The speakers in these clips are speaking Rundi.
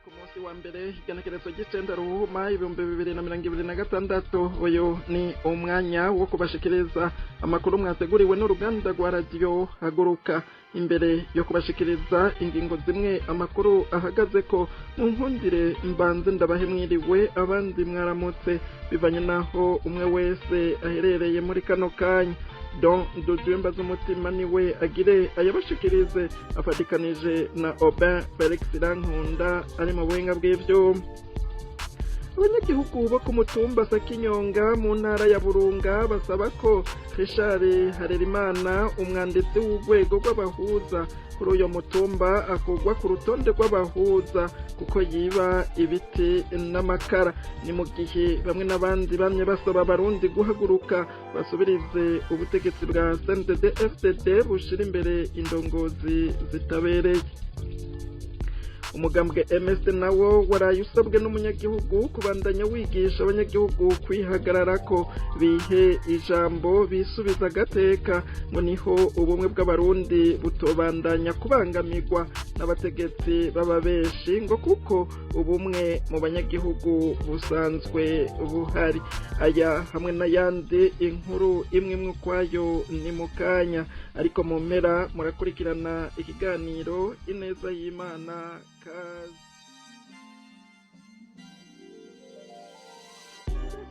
ku munsi wa mbere igenekerezo ry'icenda ruhuma 2026 uyu ni umwanya wo kubashikiriza amakuru mwateguriwe n'uruganda rwa radio Haguruka. Imbere yo kubashikiriza ingingo zimwe amakuru ahagaze ko mu nkundire mbanze ndabahe mwiriwe abandi mwaramutse bivanye naho umwe wese aherereye muri kano kanya. Don Dudwemba z'umutima niwe agire ayabashikirize afatikanije na Aubin Felix Rankunda ari mu buhinga bw'ivyuma. Abanyagihugu bo ku mutumba Sakinyonga mu ntara ya Burunga basaba ko Richard Harerimana umwanditsi w'urwego rw'abahuza kuri uyo mutumba akugwa ku rutonde rw'abahuza kuko yiba ibiti n'amakara. Ni mu gihe bamwe n'abandi bamye basaba abarundi guhaguruka basubirize ubutegetsi bwa CNDD-FDD bushira imbere indongozi zitabereye. Umugambwe MS nawo waraye usabwe n'umunyagihugu kubandanya wigisha abanyagihugu kwihagararako bihe ijambo bisubiza agateka ngo niho ubumwe bw'abarundi butobandanya kubangamirwa n'abategetsi b'ababeshi ngo kuko ubumwe mu banyagihugu busanzwe buhari. Aya hamwe n'ayandi inkuru imwe ukwayo ni mu kanya, ariko mu mpera murakurikirana ikiganiro Ineza y'Imana.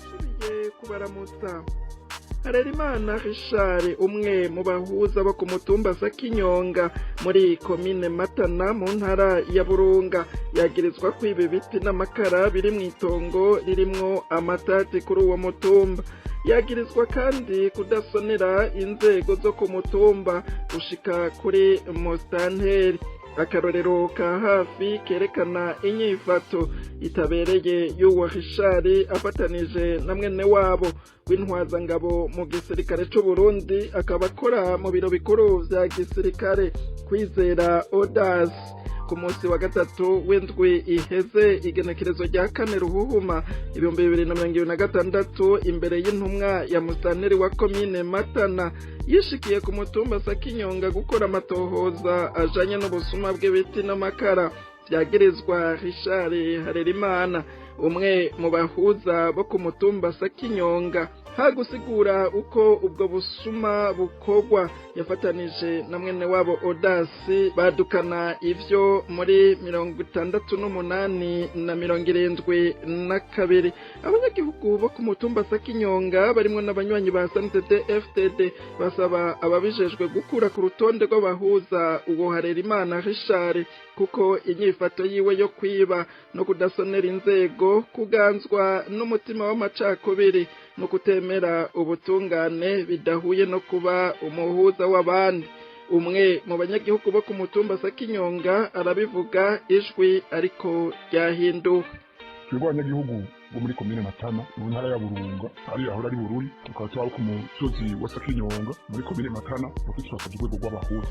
Subiye kubaramutsa. Harerimana Richard umwe mu bahuza bo ku mutumba Sakinyonga muri komine Matana mu ntara ya Burunga yagirizwa kwiba ibiti n'amakara biri mu itongo ririmwo amatati kuri uwo mutumba. Yagirizwa kandi kudasonera inzego zo ku mutumba gushika kuri Mostanteri. Akarorero ka hafi kerekana inyifato itabereye y'uwo Richard afatanije na mwene wabo w'intwazangabo mu gisirikare c'u Burundi akaba akora mu biro bikuru vya gisirikare Kwizera Odas. Ku munsi wa gatatu w'indwi iheze igenekerezo rya kane ruhuhuma 2026 imbere y'intumwa ya Mustanteri wa komine Matana yishikiye ku mutumba Sakinyonga gukora amatohoza ajanye n'ubusuma bw'ibiti n'amakara vyagirizwa Richard Harerimana umwe mu bahuza bo ku mutumba Sakinyonga. Hagusigura uko ubwo busuma bukogwa yafatanije na mwene wabo Odasi badukana ivyo muri 68 na 72. Abanyagihugu bo ku mutumba Sakinyonga barimwo n'abanywanyi ba CNDD-FDD basaba ababijejwe gukura ku rutonde rw'abahuza uwo Harerimana Richard kuko inyifato yiwe yo kwiba no kudasonera inzego kuganzwa n'umutima w'amacakubiri no kutemera ubutungane bidahuye no kuba umuhuza w'abandi. Umwe mu banyagihugu bo ku mutumba Sakinyonga arabivuga ijwi ariko ryahinduka. Abanyagihugu bo muri komine Matana mu ntara ya Burunga ari aho ari Bururi tukaba twaba ku musozi wa Sakinyonga muri komine Matana bakitwasa urwego rw'abahuza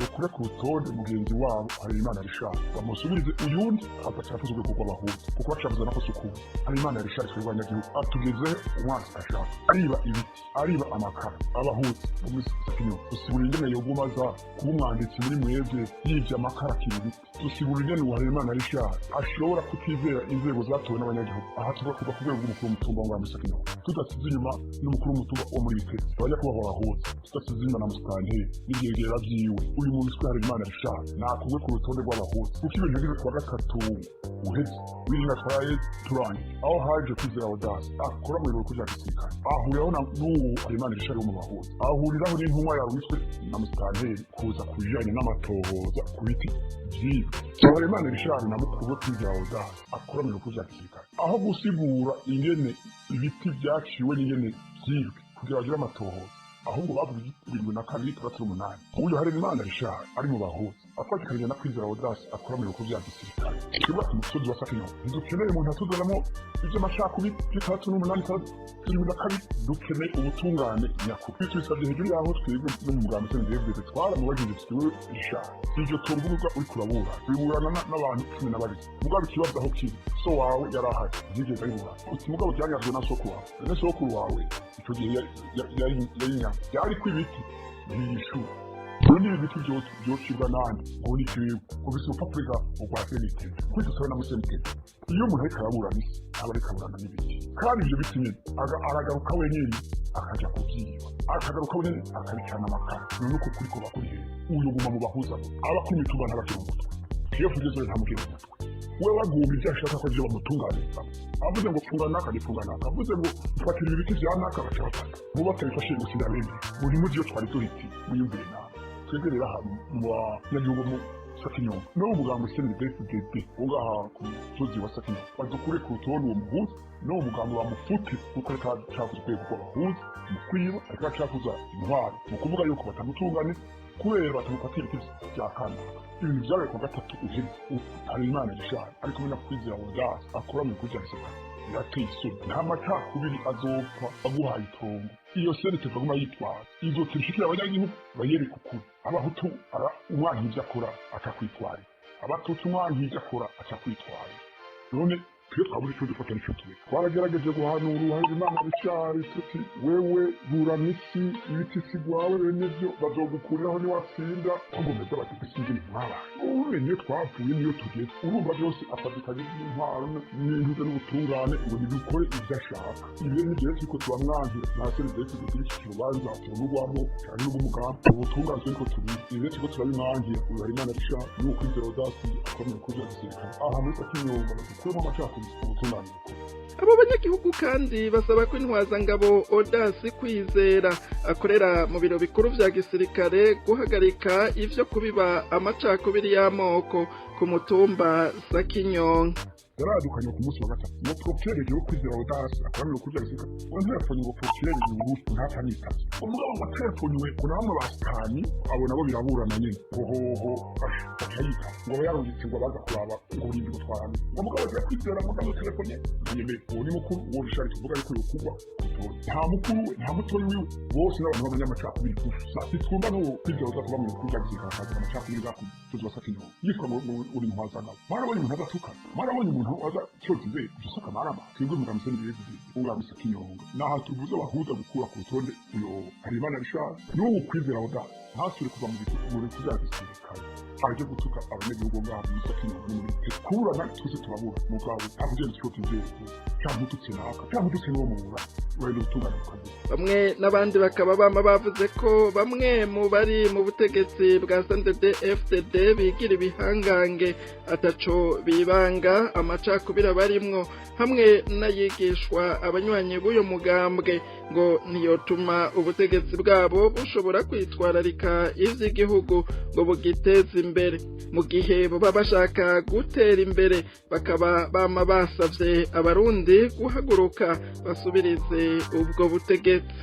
rukura ku rutonde mugenzi wabo Harerimana Richard bamusubirize uyundi abacafuze urwego rw'abahuza kuko bacavuze nako suku Harerimana Richard tw'abanyagihugu atugeze umwaka ashaka ariba ibiti ariba amakara abahuza muri Sakinyonga usibura ingene yogumaza kuba umwanditsi muri mwebwe yivye amakara kibiti usibura ingene Harerimana Richard ashobora kutizera inzego zatowe n'abanyagihugu aha tuba kuva ku rwego rw'umukuru w'umutumba wa Sakinyonga tudasize inyuma n'umukuru w'umutumba wo muri Bitezi abajya kuba bahuza tudasize inyuma na Mustanteri n'ibyegera vyiwe uyu muntu twari Harerimana Richard nakuwe ku rutonde rw'abahuza kuko ibintu biri kwa gatatu uheze w'inka twaye turanye aho haje Kwizera Odas akora mu biro kuja gisirikare ahuriraho n'uwo Harerimana Richard wo mu bahuza ahuriraho n'intumwa ya witwe na Mustanteri kuza kujanye n'amatohoza ku biti vyiwe Harerimana Richard na mukuru we Kwizera Odas akora mu biro kuja gisirikare aho gusigura ingene ibiti vyaciwe n'ingene vyibwe kugira bagire amatohoza ahubwo bavuga 72 uyu Harerimana Richard ari mu bahuza afatikanye na Kwizera Odas akora mu bikorwa bya gisirikare kiba umusozi wa Sakinyonga dukeneye umuntu atuzanamo ivyo mashakubiri 68 dukeneye ubutungane nyakuri twisabye hejuru yaho twebwe no mu mugambi CNDD-FDD twaramubajije twiwe Richard ivyo turbuga uri kurabura biburana n'abantu 12 mugabe kibazo aho kiri so wawe yarahari yigeze ayibura uti mugabo byanyazwe na soko wawe na soko wawe icyo gihe yari kwibiti yishu none ibiti byocibwa nande ngo ni kiwe kubisa upapurika ugwa senite kwitusaba na musenite iyo umuntu ariko arabura bisi aba ariko aburana n'ibiti kandi ibyo biti nyine aragaruka wenyine akaja kubyiba akagaruka wenyine akabicana amakara none uko kuri ko bakuriye uyu guma mu bahuza aba kuri YouTube n'abakiri umutwe iyo fugezo nta mugire umutwe we wagumye ibyo ashaka ko byo bamutunganiriza avuze ngo funga naka nifunga naka avuze ngo fatira ibiti bya naka bacafata mu batabifashe ngo sindabende muri mu gihe twari turiti muyumvire na twebwe rero ahantu mu banyagihugu mu Sakinyonga no umugambo CNDD-FDD ungaha ku musozi wa Sakinyonga badukure ku rutonde uwo muhuza no umugambo wa mufuti kuko cyavuze kwego ko bahuza mu kwiba ariko cyavuza intwari mu kuvuga yuko batamutungane kubera batamufatira ibiti bya kanaka ibintu byabaye ku gatatu uheze hari Imana gishaka ariko mena kwizera Audace akora mu kujyanisha yateye isoni nta macakubiri azopfa aguhaye itongo iyo senete baguma yitwaza izo tishikira abanyagihugu bayereka ukuri abahutu umwana ivyo akora akakwitwara abatutsi umwana ivyo akora akakwitwara none twe twaburi cyo dufata n'icyo tuwe twaragerageze guhanura uruhare Imana bicari tuti wewe buramisi ibiti sigwawe bene byo bazogukuriraho ni watsinda ngo meze batikusinge mwaba umenye twapfuye niyo tugeze urumva byose afadikanye n'intwaro n'intuze n'ubutungane ngo nibikore ibyo ashaka ibyo ni gihe cyiko tubamwanze nase ndetse dukiriki kibanza turugwamo cyane n'umugambi ubutungane cyiko tubi ibyo cyiko turabimwanze uruhare Imana bicari no kwizera Audace akomeye kuja guseka aha muri Sakinyonga bakuramo amacako abo banyagihugu kandi basaba ko intwazangabo Audace Kwizera akorera mu biro bikuru vya gisirikare guhagarika ivyo kubiba amacakubiri y'amoko ku mutumba Sakinyonga yaradukanye ku munsi wa gatatu no procureur yo Kwizera Audace akorera mu kujya gisirikare wanda yafonye ngo procureur y'uruhu ntatanita umugabo wa telefone kuna bamwe basitani abo nabo biraburana nyine hoho akayita ngo yarungitse ngo baza kuraba ngo urindi gutwarana umugabo ya Kwizera mugabo telefone nyine uwo ni mukuru uwo bishari kuvuga yuko yokugwa nta mukuru nta mutoyi wiwe bose n'abantu b'abanyamacakubiri gusa twumva no Kwizera Audace kuba mu kujya gisirikare akaza amacakubiri za kuzuza Sakinyonga yitwa ngo uri muhazana marabonye umuntu adatuka marabonye umuntu aza cyotize gusaka marama twebwe mu kamuseni b'ibindi unga Sakinyonga naha tuvuze bahuza gukura ku rutonde uyo hari Imana bishaka n'uwo Kwizera Audace hasure kuva mu kujya gisirikare aje gutuka abanyagihugu ngaho mu Sakinyonga muri kurana twese turabura mugabo akugenda cyotize cyangwa tutsinaka cyangwa tutsinwa mu mura bamwe n'abandi bakaba bama bavuze ko bamwe mu bari mu butegetsi bwa CNDD-FDD bigira ibihangange ataco bibanga amacakubira barimwo hamwe n'ayigishwa abanywanyi b'uyo mugambwe ngo niyotuma ubutegetsi bwabo bushobora kwitwararika ivy'igihugu ngo bugiteze imbere mu gihe baba bashaka gutera imbere bakaba bama basavye abarundi guhaguruka basubirize ubwo butegetsi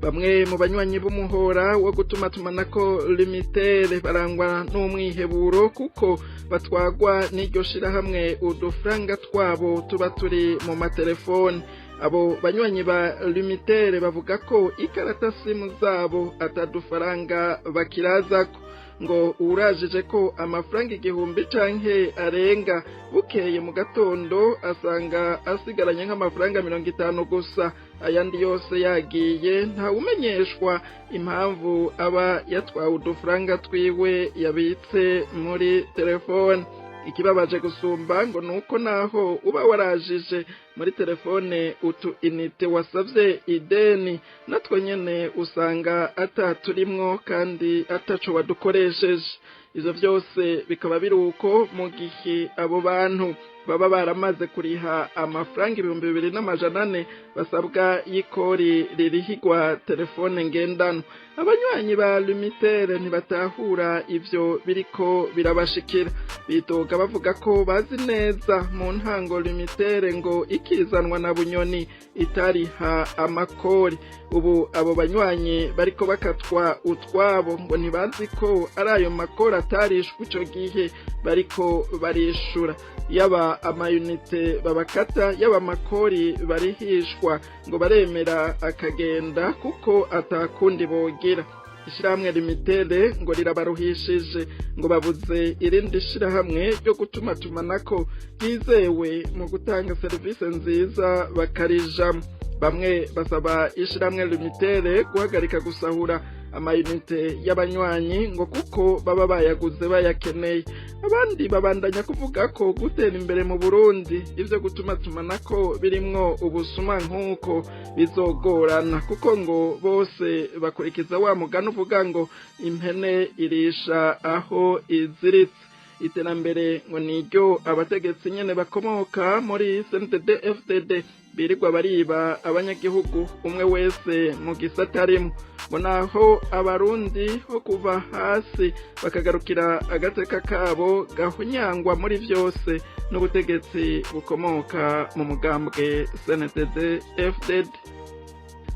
bamwe mu banywanyi b'umuhora wo gutuma tumanako limitere barangwa n'umwiheburo kuko batwagwa n'iryo shirahamwe udufaranga twabo tuba turi mu matelefone abo banywanyi ba limitere bavuga ko ikarata simu zabo atadufaranga bakirazako ngo urajije ko amafaranga 1000 canke arenga bukeye mu gatondo asanga asigaranye nk'amafaranga 50 gusa ayandi yose yagiye nta umenyeshwa impamvu aba yatwaye udufaranga twiwe yabitse muri telefone ikibabaje gusumba ngo nuko naho uba warajije muri telefone utu inite wasavye ideni natwe nyene usanga ataturimwo kandi ataco wadukoresheje ivyo byose bikaba biruko mu gihe abo bantu baba baramaze kuriha amafaranga 2400 basabwa y'ikori ririhigwa telefone ngendano abanywanyi ba limitere ntibatahura ivyo biriko birabashikira bitoga bavuga ko bazi neza mu ntango limitere ngo ikizanwa na bunyoni itariha amakori ubu abo banywanyi bariko bakatwa utwabo ngo ntibazi ko ari ayo makori atarishwe ico gihe bariko barishura yaba amayunite babakata yaba amakori barihishwa ngo baremera akagenda kuko atakundi bogira ishiramwe limitere ngo rirabaruhishije ngo babuze irindi shirahamwe ryo gutuma tumanako yizewe mu gutanga service nziza bakarijamo bamwe basaba ishiramwe limitere guhagarika gusahura amayinite y'abanywanyi ngo kuko baba bayaguze bayakeneye. Abandi babandanya kuvuga ko gutera imbere mu Burundi ivyo gutuma tumanako birimwo ubusuma nk'uko bizogorana, kuko ngo bose bakurikiza wa mugani uvuga ngo impene irisha aho iziritse. Iterambere ngo niryo abategetsi nyene bakomoka muri CNDD-FDD birirwa bariba abanyagihugu umwe wese mu gisata rimwe, ngo naho abarundi ho kuva hasi bakagarukira agateka kabo gahunyangwa muri vyose n'ubutegetsi bukomoka mu mugambwe CNDD-FDD.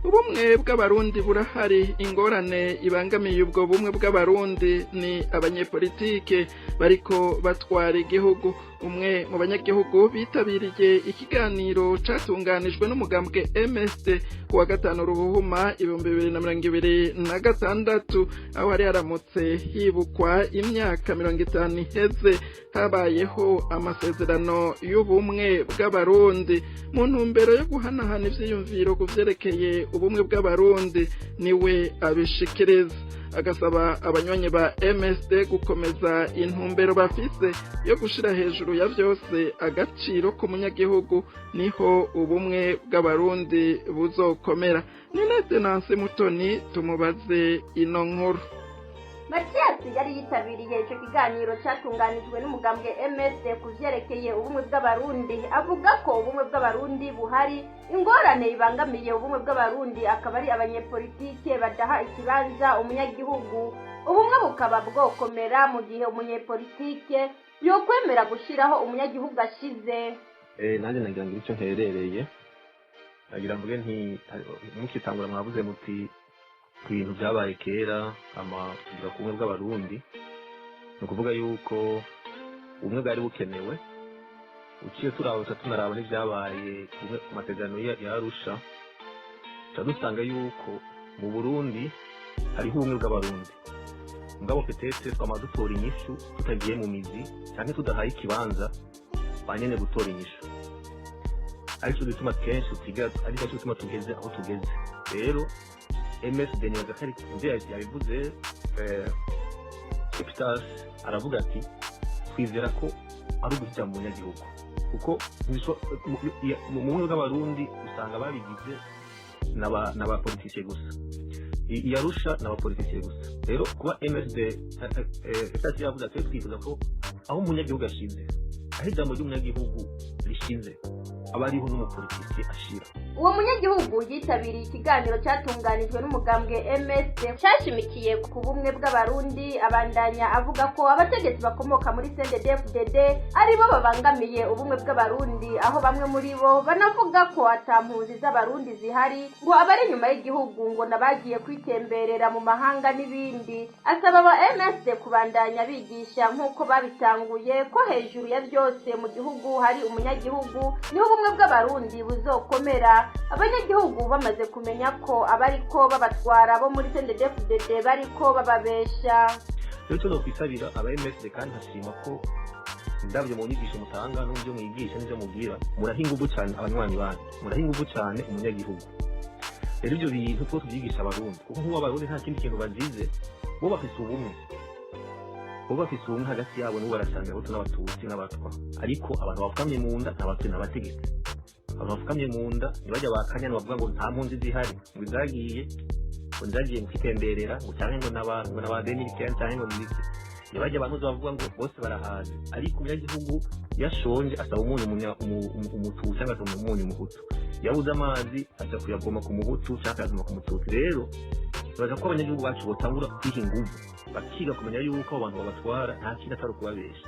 Ubumwe bw'abarundi burahari, ingorane ibangamiye ubwo bumwe bw'abarundi ni abanyepolitike bariko batwara igihugu. Umwe mu banyagihugu bitabiriye ikiganiro catunganijwe n'umugambwe MSD kuwa 5 Ruhuhuma 2026, aho hari haramutse hibukwa imyaka 50 iheze habayeho amasezerano y'ubumwe bw'abarundi. Mu ntumbero yo guhanahana ivyiyumviro kuvyerekeye ubumwe bw'abarundi niwe abishikiriza, agasaba abanywanyi ba MSD gukomeza intumbero bafise yo gushira hejuru ya vyose agaciro k'umunyagihugu, niho ubumwe bw'abarundi buzokomera. Ninete Nancy Mutoni tumubaze ino nkuru. Mathias yari yitabiriye ico kiganiro catunganijwe n'umugambwe MSD kuvyerekeye ubumwe bw'abarundi, avuga ko ubumwe bw'abarundi buhari, ingorane ibangamiye ubumwe bw'abarundi akaba ari abanyepolitike badaha ikibanza umunyagihugu. Ubumwe bukaba bwokomera mu gihe umunyepolitike yokwemera gushiraho umunyagihugu ashize. Nanje nagira ngo ico nterereye, nagira mvuge nti mukitangura mwavuze muti ibintu byabaye kera tugira ku bumwe bw'abarundi, ni ukuvuga yuko ubumwe bwari bukenewe. Uciye tunaraba n'ibyabaye ku masezerano ya Arusha, dusanga yuko mu Burundi hariho ubumwe bw'abarundi, mugabo petete twama dutora inyishu tutagiye mu mizi cyane tudahaye ikibanza banyene gutora inyishu, ariko bituma kenshi ariko bituma tugeze aho tugeze. Rero MSD ni wagakari kunzira yabivuze Epitas aravuga ati twizera ko ari uguhita mu munyagihugu, kuko mu bumwe bw'abarundi usanga babigize n'abapolitike gusa, Yarusha n'abapolitike gusa. Rero kuba MSD Epitas yavuze ati twifuza ko aho umunyagihugu ashize, aho ijambo ry'umunyagihugu rishize aba ariho n'umupolitike ashira. Uwo munyagihugu yitabiriye ikiganiro catunganijwe n'umugambwe MSD cyashimikiye ku bumwe bw'abarundi, abandanya avuga ko abategetsi bakomoka muri CNDD-FDD aribo babangamiye ubumwe bw'abarundi, aho bamwe muri bo banavuga ko atampunzi z'abarundi zihari, ngo abari nyuma y'igihugu ngo nabagiye kwitemberera mu mahanga n'ibindi. Asaba aba MSD kubandanya bigisha nk'uko babitanguye ko hejuru ya byose mu gihugu hari umunyagihugu, niho ubumwe bw'abarundi buzokomera. Abanyagihugu bamaze kumenya ko abariko babatwara bo muri CNDD-FDD bariko bababesha. Rero tuzokwisabira aba MSD kandi hashima ko ndabyo mu nyigisho mutanga n'ubyo mwigisha n'ibyo mubwira murahinga ubu cyane abanywanyi banyu, murahinga ubu cyane umunyagihugu. Rero ibyo bintu two tubyigisha abarundi, kuko nk'ubu abarundi nta kindi kintu bazize, bo bafise ubumwe hagati yabo n'ubu barasanga abahutu n'abatutsi n'abatwa, ariko abantu bafukamye mu nda n'abatutsi n'abategetsi. Abantu bafukamye mu nda ntibajya bakanyana bavuga ngo nta mpunzi zihari, ngo zagiye mu kwitemberera, ngo cyangwa ngo n'abadeni cyane cyangwa ngo n'ibiki. Ntibajya abantu bavuga ngo bose barahaze, ariko umunyagihugu yashonje asaba umunyu umututu cyangwa asaba umunyu umuhutu, yabuze amazi aja kuyagoma ku muhutu cyangwa akayagoma ku mututsi. Rero baza ko abanyagihugu bacu botangura kwiha inguvu bakiga kumenya yuko abantu babatwara nta kintu atari ukubabesha.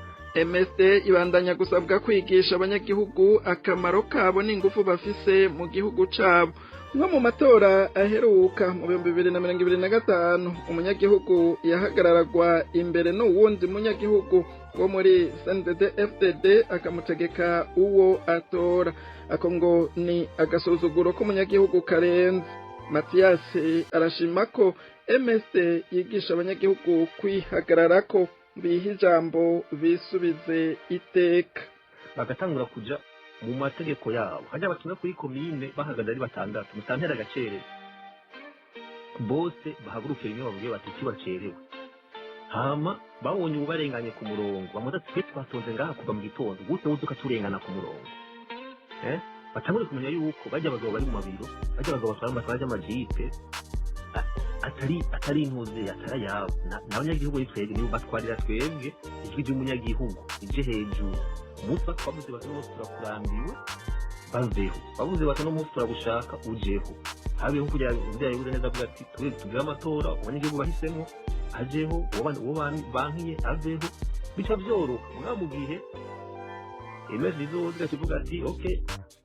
MSD ibandanya gusabwa kwigisha abanyagihugu akamaro kabo n'ingufu bafise mu gihugu cabo. Nko mu matora aheruka mu 2025 umunyagihugu yahagararagwa imbere n'uwundi munyagihugu wo muri CNDD-FDD akamutegeka uwo atora. Ako ngo ni agasuzuguro k'umunyagihugu karenze. Mathias arashima ko MSD yigisha abanyagihugu kwihagararako, biha ijambo bisubize iteka, bagatangura kuja mu mategeko yabo. Hajya bakina kuri komine bahagaze ari batandatu, musantera agacereza bose bahagurukira rimwe bavuge bati kibacerewe hama babonye ubarenganye ku murongo bamuza twe twatonze ngaha kuva mu gitondo gute uzuka turengana ku murongo batangure kumenya yuko bajya abagabo bari mu mabiro bajya abagabo batwara amatwara y'amajipe atari intuze atarayabo n'abanyagihugu twebwe nibo batwarira twebwe ijwi ry'umunyagihugu ije hejuru umutwe twavuze bati no turakurambiwe baveho bavuze bati no munsi turagushaka ujeho habeho kugira ngo yavuze neza avuga ati tugire amatora abanyagihugu bahisemo ajeho uwo bankiye aveho bica byoroha mu gihe imeze izoza tuvuga ati okay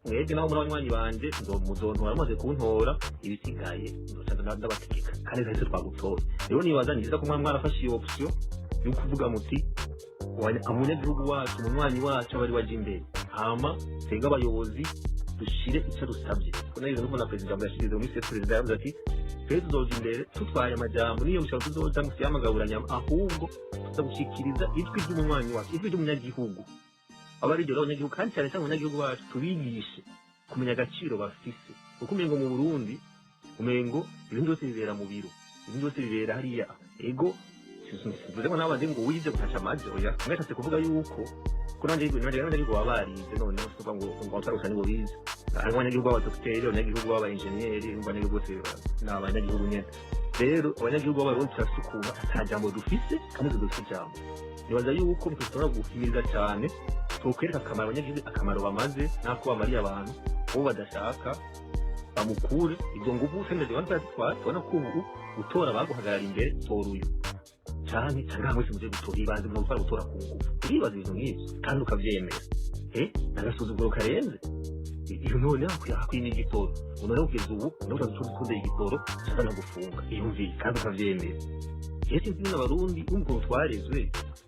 mwebwe naho muri abanywanyi banje muzontora amaze kuntora ibisigaye ndabategeka kandi zahise twagutora rero nibaza nziza ko mwarafashe iyo option yo kuvuga muti umunyagihugu wacu umunywanyi wacu abari waje imbere hama twebwe abayobozi dushire icyo dusabye ko nayo n'ubona perezida yashyize mu isi perezida yavuze ati twebwe tuzoza imbere tutwaye amajambo niyo mushaka tuzoza mu siyamagaburanya ahubwo tuzagushyikiriza ijwi ry'umunywanyi wacu ijwi ry'umunyagihugu abari ryo abanyagihugu kandi cyane cyane abanyagihugu bacu tubigishe kumenya agaciro bafise kuko umengo mu Burundi umengo ibintu byose bibera mu biro ibintu byose bibera hariya ego sivuze ngo n'abandi ngo wize gutaca amazi oya mwese kuvuga yuko ko n'abanyagihugu baba barize none uvuga ngo utarusa nibo bize abanyagihugu b'abadokiteri abanyagihugu b'abayenjeniyeri abanyagihugu bose ni abanyagihugu nyene rero abanyagihugu b'abarundi turasukura ata jambo dufise kandi dufise ijambo nibaza yuko dushobora guhimiriza cyane tukwereka akamaro abanyagihugu akamaro bamaze n'ako bamariye abantu uwo badashaka bamukure ibyo ngubu senderi wanza tubona ko ubu gutora baguhagarara imbere tora uyu cyane cyangwa mwese muze gutora ibanze mu gufara gutora ku ngufu uribaza ibintu nk'ibyo kandi ukabyemera nagasuzuguro karenze iyo none yakwiye n'igitoro umuntu kugeza ubu nawe utunze igitoro cyangwa no gufunga iyumviye kandi ukabyemera iyo sinzi n'abarundi n'ubwo twarezwe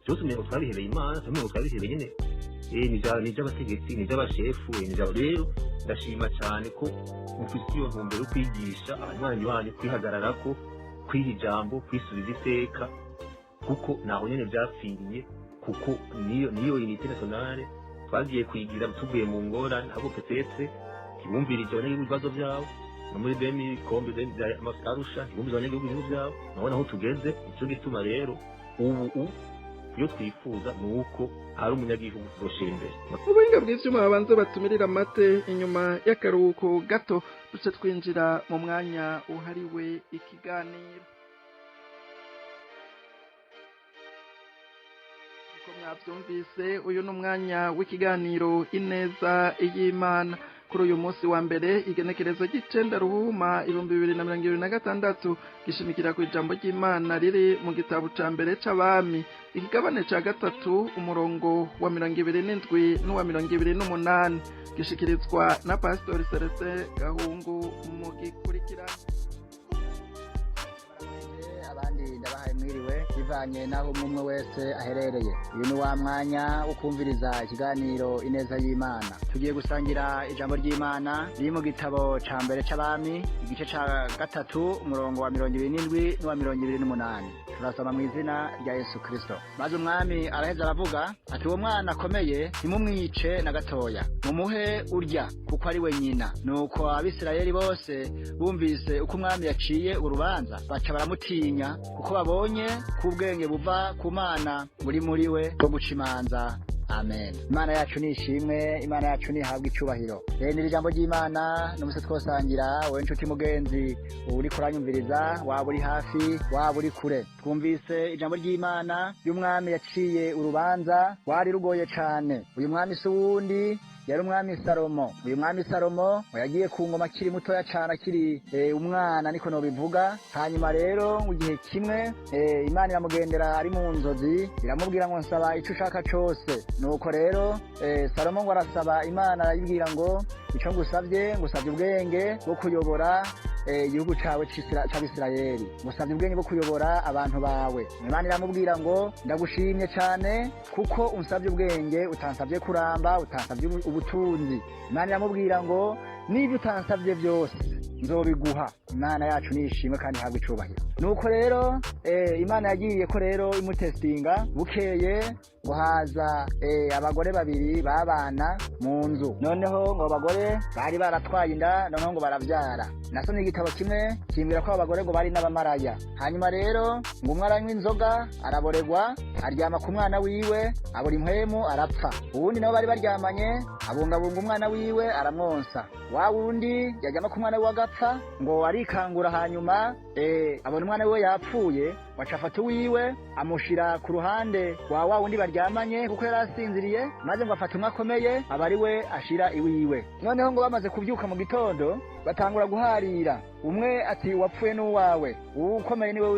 byose umengo twabihereye imana cyangwa twabihereye nyine ni iby'abategetsi ni iby'abashefu ni iby'abo rero ndashima cyane ko mufite iyo ntumbero yo kwigisha abanywanyi banyu kwihagararako kwiha ijambo kwisubiza iteka kuko naho nyene byapfiriye kuko niyo unité nationale twagiye kwigira tuvuye mu ngorane ahubwo petetse ntibumvirije abanyagihugu ibibazo byabo no muri demi kombe amasarusha ntibumvirije abanyagihugu ibibazo byabo nabona aho tugeze icyo gituma rero ubu iyo twifuza ni uko hari umunyagihugu tuzoshira imbere ubuhinga bw'ivyuma babanza batumirira amate inyuma y'akaruhuko gato duce twinjira mu mwanya uhariwe ikiganiro uko mwavyumvise uyu n'umwanya w'ikiganiro ineza y'Imana kuri uyu munsi wa mbere igenekerezo ry'icenda ruhuma 2026 gishimikira ku ijambo ry'Imana riri mu gitabo ca mbere c'abami ikigabane ca gatatu umurongo wa 27 n'uwa 28 gishikirizwa na Pastor Celestin Gahungu mu gikurikirana abandi ndabahaye mwiriwe bivanye naho umwe wese aherereye uyu ni wa mwanya wo kumviriza ikiganiro ineza y'Imana tugiye gusangira ijambo ry'Imana riri mu gitabo ca mbere c'abami igice ca gatatu umurongo wa 27 n'uwa 28 turasoma mu izina rya Yesu Kristo maze umwami araheza aravuga ati uwo mwana akomeye ntimumwice na gatoya mumuhe urya kuko ari we nyina nuko abisirayeli bose bumvise uko umwami yaciye urubanza baca baramutinya kuko babonye kubwenge buva ku Mana buri muri we bwo guca imanza amen Imana yacu nishimwe Imana yacu nihabwa icubahiro ni ijambo ry'Imana n'umuse twosangira wowe nshuti mugenzi uri kuranyumviriza waba uri hafi waba uri kure twumvise ijambo ry'Imana y'umwami yaciye urubanza wari rugoye cane uyu mwami si wundi yari umwami Salomo uyu mwami Salomo yagiye ku ngoma kiri mutoya cyane akiri umwana niko no bivuga hanyuma rero mu gihe kimwe Imana iramugendera ari mu nzozi iramubwira ngo nsaba icyo ushaka cyose nuko rero Salomo ngo arasaba Imana arayibwira ngo icyo ngusabye ubwenge bwo kuyobora igihugu cawe c'Abisirayeli ngusabye ubwenge bwo kuyobora abantu bawe Imana iramubwira ngo ndagushimye cyane kuko unsabye ubwenge utansabye kuramba utansabye ubutunzi Imana iramubwira ngo niba utansabye byose nzobiguha Imana yacu nishimwe kandi habwe icubahiro nuko rero Imana yagiye ko rero imutestinga bukeye ngo haza abagore babiri babana mu nzu, noneho ngo abagore bari baratwaye inda, noneho ngo baravyara. Nasomye igitabo kimwe kimbwira ko abagore ngo bari n'abamaraya. Hanyuma rero ngo umwe aranywa inzoga araboregwa, aryama ku mwana wiwe abura impwemu arapfa. Uwundi nabo bari baryamanye abungabunga umwana wiwe aramwonsa. Wa wundi yajyama ku mwana wiwe agapfa, ngo arikangura hanyuma abona umwana wiwe yapfuye, wacafata wiwe amushira ku ruhande wa wundi baryamanye kuko yarasinziriye, maze ngo afata umwe akomeye aba ari we ashira iwiwe. Noneho ngo bamaze kubyuka mu gitondo batangura guharira, umwe ati wapfuye n'uwawe, ukomeye niwe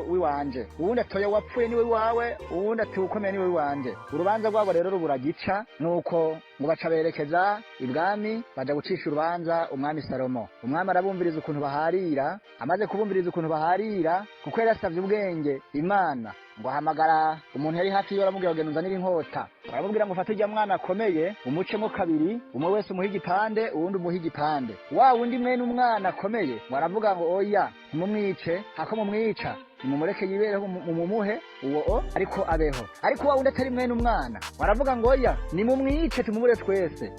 wiwanje, uwundi atoya wapfuye niwe wawe, uwundi ati ukomeye niwe wiwanje. Urubanza rwabo rero rubura gica, nuko ngo baca berekeza ibwami baja gucisha urubanza umwami Salomo. Umwami arabumviriza ukuntu baharira, amaze kubumviriza ukuntu baharira kuko yarasavye ubwenge Imana, ngo ahamagara umuntu yari hafi yiwe aramubwira ngo uzanire inkota. Baramubwira ngo ufate urya mwana akomeye umucemo kabiri, umwe wese umuhe igipande uwundi umuhe igipande. Wa wundi mwene umwana akomeye ngo aravuga ngo oya ntimumwice, hako mumwica nimumureke yibereho mumuhe uwo ariko abeho. Ariko wa wundi atari mwene umwana baravuga ngo oya nimumwice tumubure twese.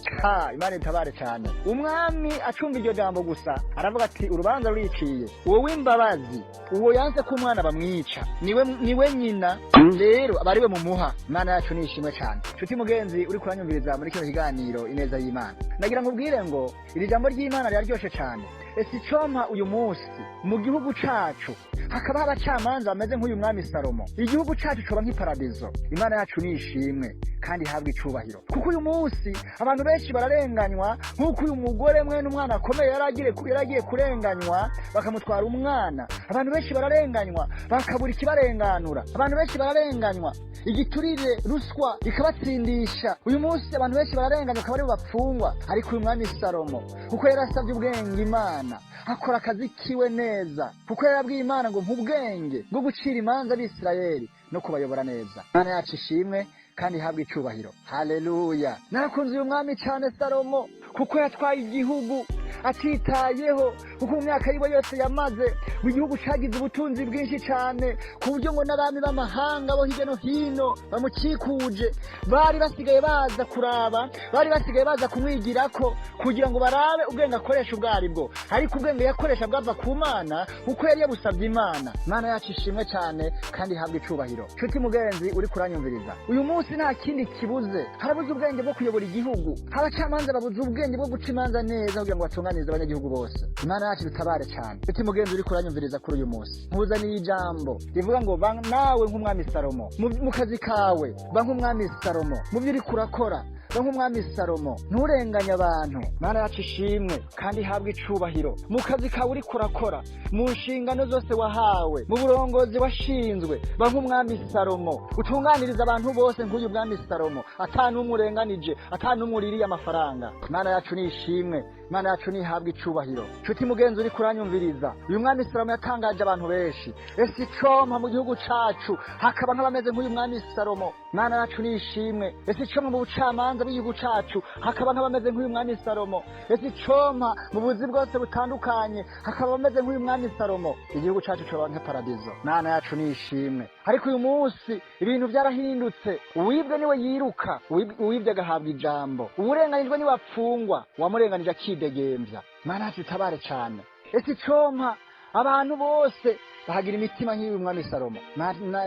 Imana itabare cyane. Umwami acumba iryo jambo gusa aravuga ati urubanza ruriciye. Uwo w'imbabazi, uwo yanze ko umwana bamwica niwe nyina, rero abari we mumuha. Imana yacu nishimwe cyane. Nshuti mugenzi uri kuranyumviriza muri kino kiganiro ineza y'Imana, nagira nkubwire ngo iri jambo ry'Imana ryaryoshe cyane. Ese icompa uyu munsi mu gihugu cacu hakaba abacamanza bameze nk'uyu mwami Salomo, igihugu cacu coba nk'iparadizo. Imana yacu nishimwe kandi habwa icubahiro, kuko uyu munsi abantu benshi bararenganywa nk'uko uyu mugore mwene umwana akomeye yaragiye kurenganywa bakamutwara umwana. Abantu benshi bararenganywa bakabura ikibarenganura. Abantu benshi bararenganywa igiturire ruswa ikabatsindisha. Uyu munsi abantu benshi bararenganywa akaba ari bapfungwa. Ariko uyu mwami Salomo kuko yarasabye ubwenge Imana akora akazi kiwe neza, kuko yarabwiye Imana ngo nk'ubwenge bwo gucira imanza ab'Isirayeli no kubayobora neza. Imana yacu ishimwe kandi habwa icubahiro. Haleluya. Nakunze uyu mwami cyane Salomo kuko yatwaye igihugu atitayeho, kuko mu myaka yiwe yose yamaze mu gihugu cagize ubutunzi bwinshi cyane, ku buryo ngo n'abami b'amahanga bo hirya no hino bamukikuje bari basigaye baza kuraba, bari basigaye baza kumwigirako kugira ngo barabe ubwenge akoresha ubwo aribwo. Ariko ubwenge yakoresha bwava ku Mana kuko yari yabusabye Imana. Imana yacu ishimwe cyane kandi habwa icubahiro. Nshuti mugenzi uri kuranyumviriza, uyu munsi nta kindi kibuze, harabuze ubwenge bwo kuyobora igihugu. Abacamanza babuze ubwenge bwo guca imanza neza kugira ngo batunganize abanyagihugu bose. Imana yacu dutabare cyane. Nshuti mugenzi uri kuranyumviriza kuri uyu munsi, nkuzaniye ijambo rivuga ngo ba nawe nk'umwami Salomo mu kazi kawe, ba nk'umwami Salomo mu byo uri kurakora, ba nk'umwami Salomo nturenganye abantu. Imana yacu ishimwe kandi habwa icubahiro. Mu kazi kawe uri kurakora, mu nshingano zose wahawe, mu burongozi washinzwe, ba nk'umwami Salomo utunganiriza abantu bose nk'uyu mwami Salomo, atanumwe urenganije, atanumwe uririye amafaranga. Imana yacu nishimwe, Imana yacu nihabwa icubahiro. Nshuti mugenzi uri kuranyumviriza, uyu mwami Salomo yatangaje abantu benshi. Ese icompa mu gihugu cacu hakaba nk'abameze nk'uyu mwami Salomo. Imana yacu nishimwe. Ese icompa mu bucamanza bw'igihugu cacu hakaba nk'abameze nk'uyu mwami Salomo. Ese icompa mu buzi bwose butandukanye hakaba bameze nk'uyu mwami Salomo. Igihugu cacu coba nk'paradizo. Imana yacu nishimwe. Ariko uyu munsi ibintu byarahindutse. Uwibwe niwe yiruka, uwibwe agahabwa ijambo. Uburenganijwe niwe apfungwa, wamurenganije akidegembya. Imana yacu itabare cyane. Ese icompa abantu bose bahagira imitima nk'uyu mwami Salomo.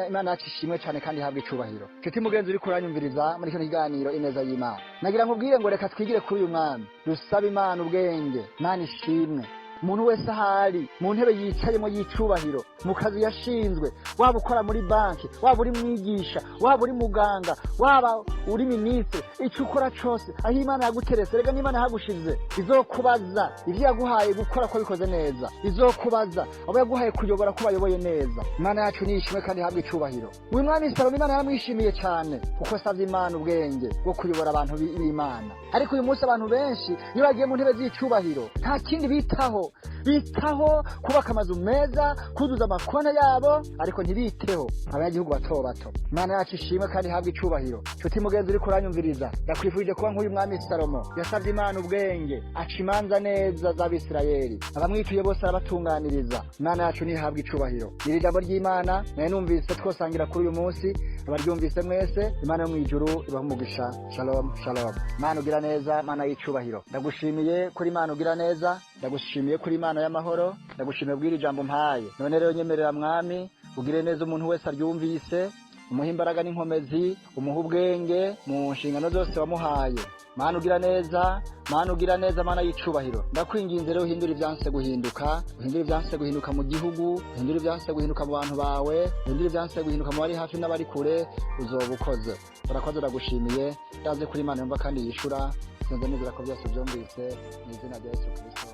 Imana yacu ishimwe cyane kandi habwa icubahiro. Nshuti mugenzi uri kuranyumviriza muri kino kiganiro ineza y'Imana, nagira nkubwire ngo reka twigire kuri uyu mwami, dusabe Imana ubwenge. Imana ishimwe. Umuntu wese ahari mu ntebe yicayemo y'icubahiro, mu kazi yashinzwe, waba ukora muri banki, waba uri mwigisha, waba uri muganga, waba uri ministre, icyo ukora cyose aho Imana yaguteretse, rega n'Imana yagushize izokubaza ivyo yaguhaye gukora ko bikoze neza, izokubaza abo yaguhaye kuyobora ko bayoboye neza. Imana yacu nishimwe kandi habwa icubahiro. Uyu mwami Salomo Imana yaramwishimiye cyane kuko savye Imana ubwenge bwo kuyobora abantu b'Imana. Ariko uyu munsi abantu benshi iyo bagiye mu ntebe z'icubahiro nta kindi bitaho, bitaho kubaka amazu meza kuzuza amakona yabo ariko ntibiteho abanyagihugu bato bato. Imana yacu ishimwe kandi habwa icubahiro. Nshuti mugenzi uri kuranyumviriza ndakwifurije kuba nk'uyu mwami Salomo yasabye Imana ubwenge aca imanza neza z'Abisirayeli abamwituye bose arabatunganiriza. Imana yacu ntihabwa icubahiro. Iri jambo ry'Imana naye numvise twosangira kuri uyu munsi abaryumvise mwese Imana yo mwijuru ibaha umugisha. Shalom shalom. Imana ugira neza, Imana y'icubahiro. Ndagushimiye kuri Imana ugira neza, ndagushimiye kuri Imana y'amahoro, ndagushimiye bw'iri jambo mpaye. None rero nyemerera mwami ugire neza umuntu wese aryumvise, umuha imbaraga n'inkomezi, umuha ubwenge mu nshingano zose wamuhaye. Mana ugira neza, Mana ugira neza, Mana y'icubahiro. Ndakwinginze rero uhindura ivyanse guhinduka, uhindura ivyanse guhinduka mu gihugu, uhindura ivyanse guhinduka mu bantu bawe, uhindura ivyanse guhinduka mu bari hafi n'abari kure, uzobukoze. Urakoze, ndagushimiye. Ndaze kuri Imana yumva kandi yishura. Sinzi nizera ko byose byumvise mu izina rya Yesu Kristo.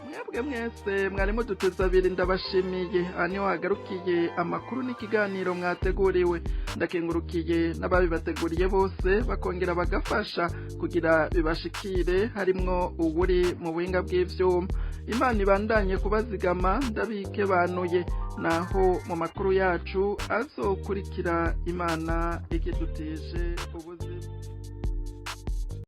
Mwebwe mwese mwarimo duteza abiri ndabashimiye. Niho hagarukiye amakuru n'ikiganiro mwateguriwe. Ndakengurukiye n'ababibateguriye bose bakongera bagafasha kugira bibashikire harimwo uwuri mu buhinga bw'ivyuma. Imana ibandanye kubazigama ndabike banuye naho mu makuru yacu azokurikira Imana ikidutije ubuzima.